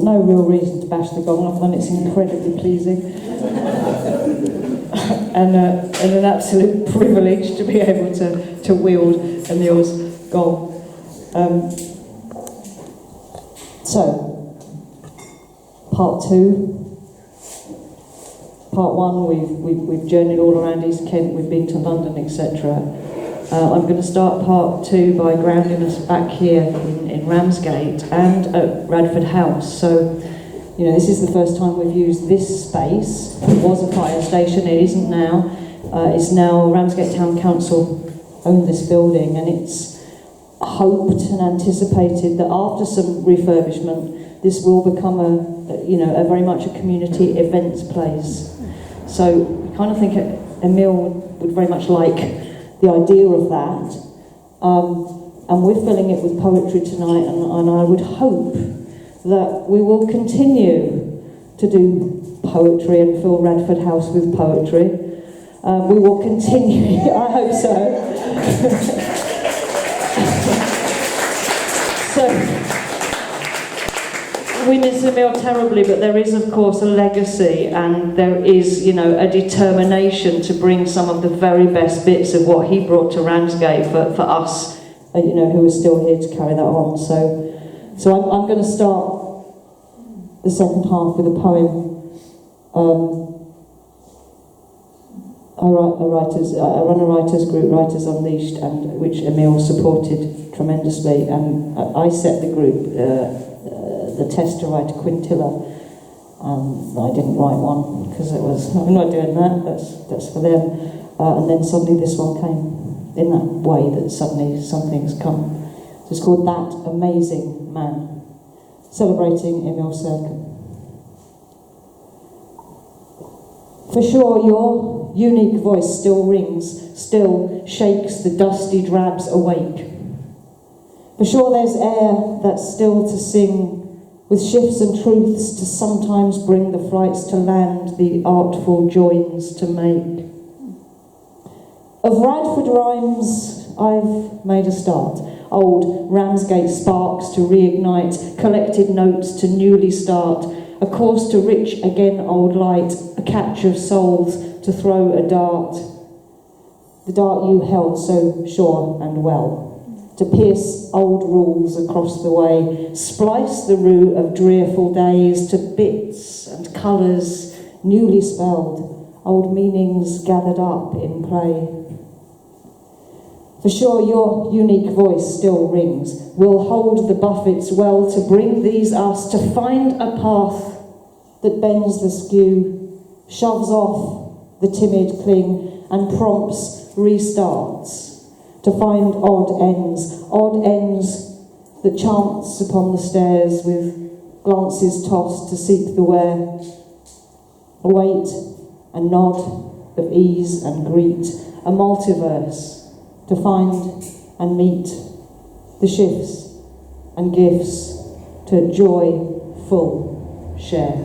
no real reason to bash the gong. I find it's incredibly pleasing. and an absolute privilege to be able to wield Emile's gong. So, part 2. Part 1, we've journeyed all around East Kent, we've been to London, etc. I'm going to start part 2 by grounding us back here in Ramsgate and at Radford House. So, you know, this is the first time we've used this space. It was a fire station, it isn't now. It's now Ramsgate Town Council own this building, and it's hoped and anticipated that after some refurbishment, this will become a very much a community events place. So we kind of think Emile would very much like the idea of that, and we're filling it with poetry tonight, and I would hope that we will continue to do poetry and fill Radford House with poetry. We will continue, I hope so. So, we miss Emile terribly, but there is, of course, a legacy, and there is, a determination to bring some of the very best bits of what he brought to Ramsgate for us, who are still here to carry that on. So I'm going to start the second half with a poem. I run a writers group, Writers Unleashed, and which Emile supported tremendously, and I set the group the test to write a quintilla. I didn't write one because I'm not doing that. That's for them. And then suddenly this one came in that way that suddenly something's come. So it's called That Amazing Man, celebrating Emile Sercombe. For sure, your unique voice still rings, still shakes the dusty drabs awake. For sure, there's air that's still to sing, with shifts and truths to sometimes bring the flights to land, the artful joins to make. Of Radford rhymes, I've made a start. Old Ramsgate sparks to reignite, collected notes to newly start, a course to rich again old light, a catch of souls to throw a dart. The dart you held so sure and well, to pierce old rules across the way, splice the rue of drearful days to bits and colours newly spelled, old meanings gathered up in play. For sure your unique voice still rings, will hold the buffets well to bring these us to find a path that bends the skew, shoves off the timid cling and prompts restarts. To find odd ends that chance upon the stairs with glances tossed to seek the where, a wait, a nod of ease and greet, a multiverse to find and meet, the shifts and gifts to joyful share.